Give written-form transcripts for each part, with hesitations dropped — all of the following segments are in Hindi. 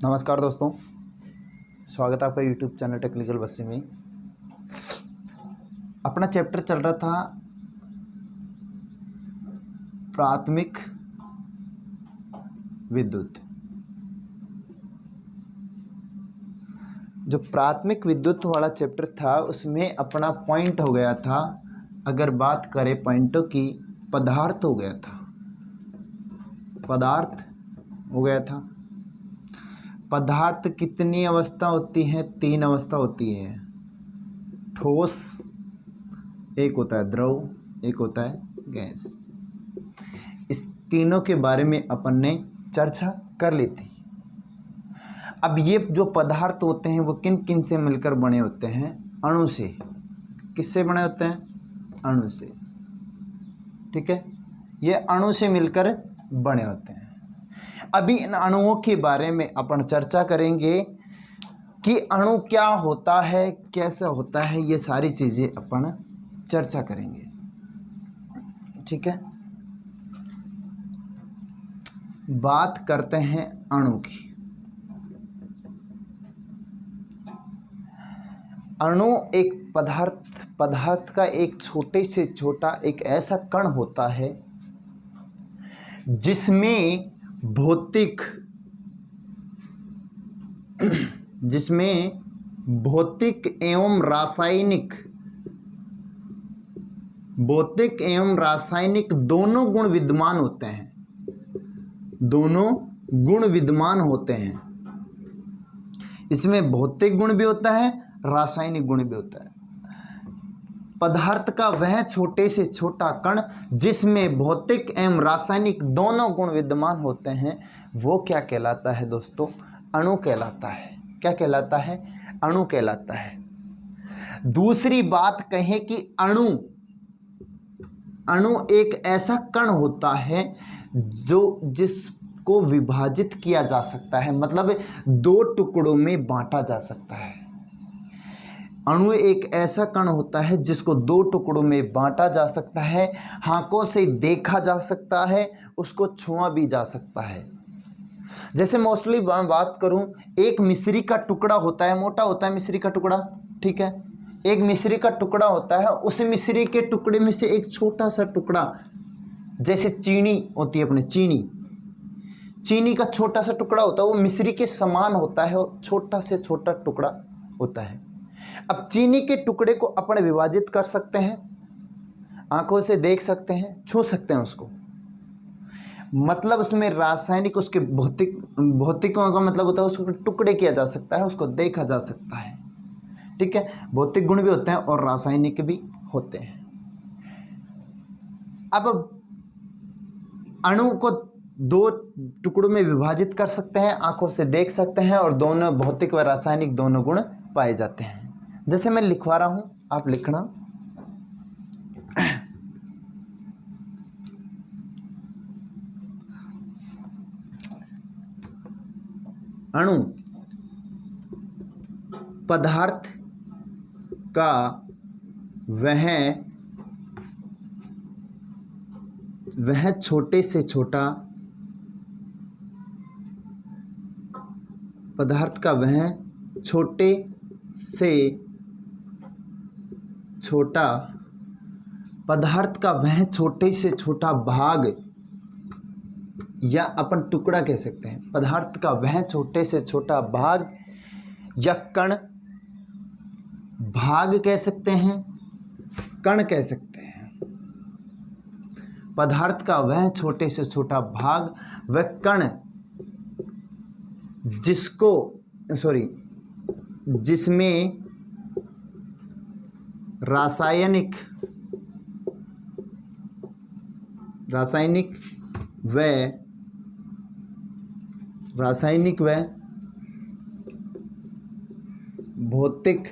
नमस्कार दोस्तों, स्वागत है आपका यूट्यूब चैनल टेक्निकल बस्सी में। अपना चैप्टर चल रहा था प्राथमिक विद्युत। जो प्राथमिक विद्युत वाला चैप्टर था उसमें अपना पॉइंट हो गया था, अगर बात करें पॉइंटों की, पदार्थ हो गया था। पदार्थ हो गया था। पदार्थ कितनी अवस्था होती है? 3 अवस्था होती है। ठोस, एक होता है द्रव, एक होता है गैस। इस तीनों के बारे में अपन ने चर्चा कर ली थी। अब ये जो पदार्थ होते हैं वो किन किन से मिलकर बने होते हैं? अणु से। किससे बने होते हैं? अणु से। ठीक है, ये अणु से मिलकर बने होते हैं। अभी इन अणुओं के बारे में अपन चर्चा करेंगे कि अणु क्या होता है, कैसा होता है, ये सारी चीज़ें अपन चर्चा करेंगे। ठीक है, बात करते हैं अणु की। अणु एक पदार्थ का एक छोटे से छोटा एक ऐसा कण होता है जिसमें भौतिक एवं रासायनिक दोनों गुण विद्यमान होते हैं। दोनों गुण विद्यमान होते हैं। इसमें भौतिक गुण भी होता है, रासायनिक गुण भी होता है। पदार्थ का वह छोटे से छोटा कण जिसमें भौतिक एवं रासायनिक दोनों गुण विद्यमान होते हैं, वो क्या कहलाता है दोस्तों? अणु कहलाता है। क्या कहलाता है? अणु कहलाता है। दूसरी बात कहें कि अणु एक ऐसा कण होता है जिसको विभाजित किया जा सकता है, मतलब 2 टुकड़ों में बांटा जा सकता है। अणु एक ऐसा कण होता है जिसको 2 टुकड़ों में बांटा जा सकता है, आंखों से देखा जा सकता है, उसको छुआ भी जा सकता है। जैसे मोस्टली बात करूं, एक मिश्री का टुकड़ा होता है, मोटा होता है मिश्री का टुकड़ा। ठीक है, एक मिश्री का टुकड़ा होता है, उस मिश्री के टुकड़े में से एक छोटा सा टुकड़ा, जैसे चीनी होती है, अपने चीनी का छोटा सा टुकड़ा होता है, वो मिश्री के समान होता है, छोटा से छोटा टुकड़ा होता है। अब चीनी के टुकड़े को अपन विभाजित कर सकते हैं, आंखों से देख सकते हैं, छू सकते हैं उसको, मतलब उसमें रासायनिक, उसके भौतिकों का मतलब होता है उसको टुकड़े किया जा सकता है, उसको देखा जा सकता है। ठीक है, भौतिक गुण भी होते हैं और रासायनिक भी होते हैं। अब अणु को 2 टुकड़ों में विभाजित कर सकते हैं, आंखों से देख सकते हैं, और दोनों भौतिक व रासायनिक दोनों गुण पाए जाते हैं। जैसे मैं लिखवा रहा हूं, आप लिखना। अणु पदार्थ का वह छोटे से छोटा पदार्थ का वह छोटे से छोटा पदार्थ का वह छोटे से छोटा भाग, या अपन टुकड़ा कह सकते हैं। पदार्थ का वह छोटे से छोटा भाग या कण, भाग कह सकते हैं, कण कह सकते हैं। पदार्थ का वह छोटे से छोटा भाग वह कण जिसमें रासायनिक व भौतिक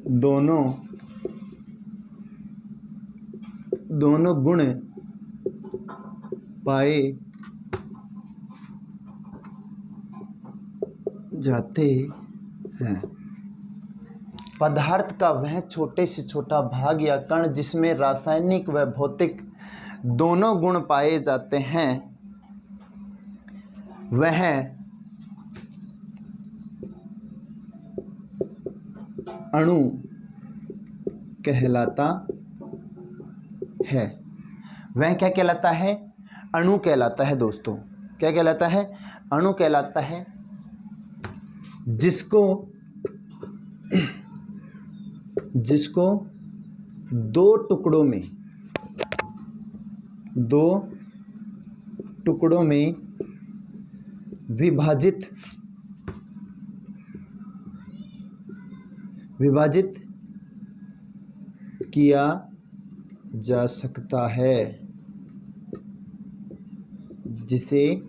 दोनों गुण पाए जाते हैं। पदार्थ का वह छोटे से छोटा भाग या कण जिसमें रासायनिक व भौतिक दोनों गुण पाए जाते हैं, वह अणु कहलाता है। वह क्या कहलाता है? अणु कहलाता है दोस्तों। क्या कहलाता है? अणु कहलाता है, जिसको दो टुकड़ों में विभाजित किया जा सकता है। जिसे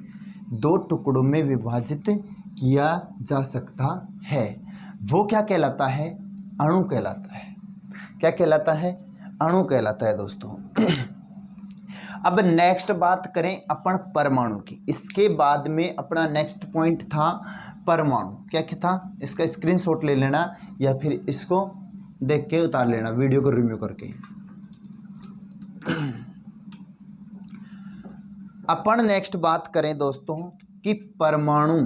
दो टुकड़ों में विभाजित किया जा सकता है, वो क्या कहलाता है? अणु कहलाता है। क्या कहलाता है? अणु कहलाता है दोस्तों। अब नेक्स्ट बात करें अपन परमाणु की। इसके बाद में अपना नेक्स्ट पॉइंट था परमाणु। क्या क्या था? इसका स्क्रीनशॉट ले लेना या फिर इसको देख के उतार लेना वीडियो को रिव्यू करके। अपन नेक्स्ट बात करें दोस्तों कि परमाणु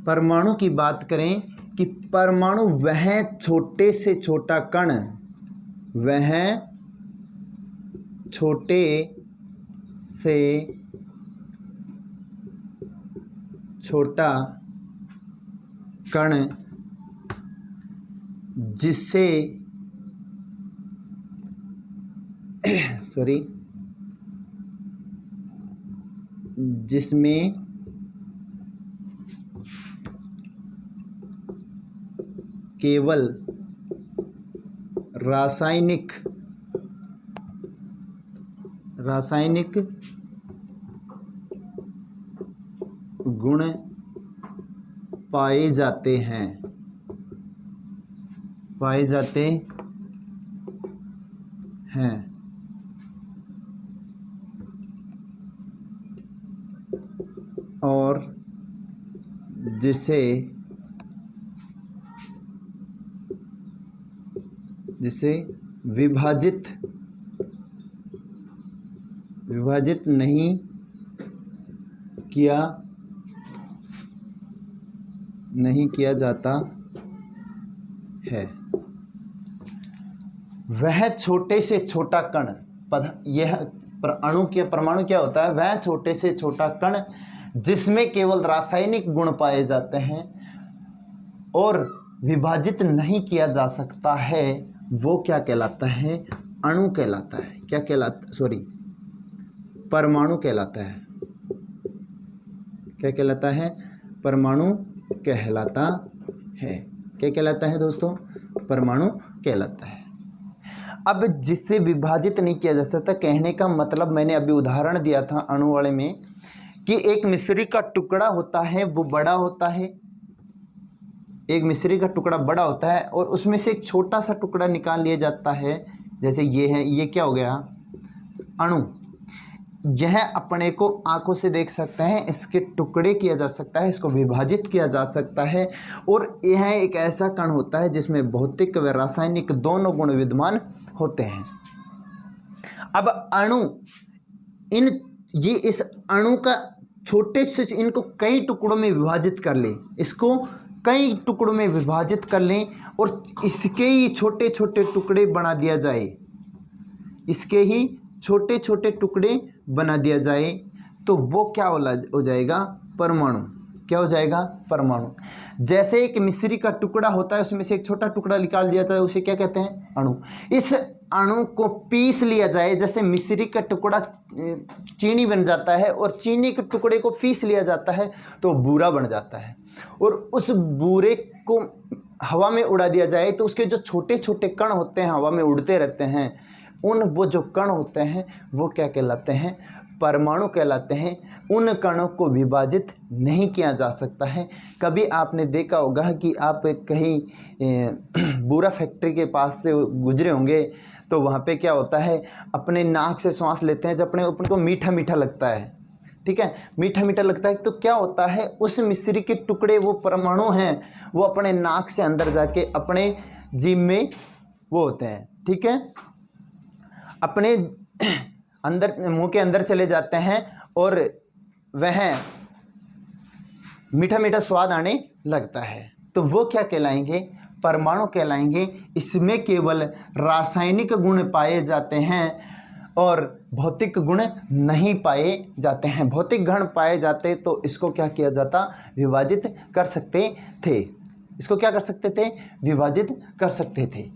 परमाणु की बात करें कि परमाणु वह छोटे से छोटा कण, वह छोटे से छोटा कण जिससे जिसमें केवल रासायनिक गुण पाए जाते हैं और जिसे विभाजित नहीं किया जाता है। वह छोटे से छोटा कण, यह अणु के परमाणु क्या होता है? वह छोटे से छोटा कण जिसमें केवल रासायनिक गुण पाए जाते हैं और विभाजित नहीं किया जा सकता है, वो क्या कहलाता है? अणु कहलाता है। क्या कहलाता? परमाणु कहलाता है। क्या कहलाता है? परमाणु कहलाता है। क्या कहलाता है दोस्तों? परमाणु कहलाता है। अब जिससे विभाजित नहीं किया जा सकता, कहने का मतलब मैंने अभी उदाहरण दिया था अणु वाले में कि एक मिश्री का टुकड़ा होता है, वो बड़ा होता है, एक मिश्री का टुकड़ा बड़ा होता है और उसमें से एक छोटा सा टुकड़ा निकाल लिया जाता है। जैसे ये है, ये क्या हो गया? अणु। यह अपने को आंखों से देख सकते हैं, इसके टुकड़े किया जा सकता है, इसको विभाजित किया जा सकता है और यह एक ऐसा कण होता है जिसमें भौतिक व रासायनिक दोनों गुण विद्यमान होते हैं। अब अणु, इस अणु का छोटे से, इनको कई टुकड़ों में विभाजित कर लें, इसको कई टुकड़ों में विभाजित कर लें और इसके ही छोटे छोटे टुकड़े बना दिया जाए, इसके ही छोटे छोटे टुकड़े बना दिया जाए, तो वो क्या हो जाएगा? परमाणु। क्या हो जाएगा? परमाणु। जैसे एक मिश्री का टुकड़ा होता है, उसमें से एक छोटा टुकड़ा निकाल दिया जाता है, उसे क्या कहते हैं? अणु। इस अणु को पीस लिया जाए, जैसे मिश्री का टुकड़ा चीनी बन जाता है और चीनी के टुकड़े को पीस लिया जाता है तो बूरा बन जाता है, और उस बूरे को हवा में उड़ा दिया जाए तो उसके जो छोटे छोटे कण होते हैं, हवा में उड़ते रहते हैं, वो जो कण होते हैं वो क्या कहलाते हैं? परमाणु कहलाते हैं। उन कणों को विभाजित नहीं किया जा सकता है। कभी आपने देखा होगा कि आप कहीं बूरा फैक्ट्री के पास से गुजरे होंगे तो वहाँ पे क्या होता है, अपने नाक से सांस लेते हैं, जब अपने को मीठा मीठा लगता है ठीक है, मीठा मीठा लगता है। तो क्या होता है, उस मिश्री के टुकड़े, वो परमाणु हैं, वो अपने नाक से अंदर जाके अपने जीभ में वो होते हैं, ठीक है, अपने अंदर मुंह के अंदर चले जाते हैं और वह मीठा मीठा स्वाद आने लगता है। तो वो क्या कहलाएंगे, परमाणु कहलाएंगे। इसमें केवल रासायनिक गुण पाए जाते हैं और भौतिक गुण नहीं पाए जाते हैं। भौतिक गुण पाए जाते तो इसको क्या किया जाता, विभाजित कर सकते थे। इसको क्या कर सकते थे, विभाजित कर सकते थे।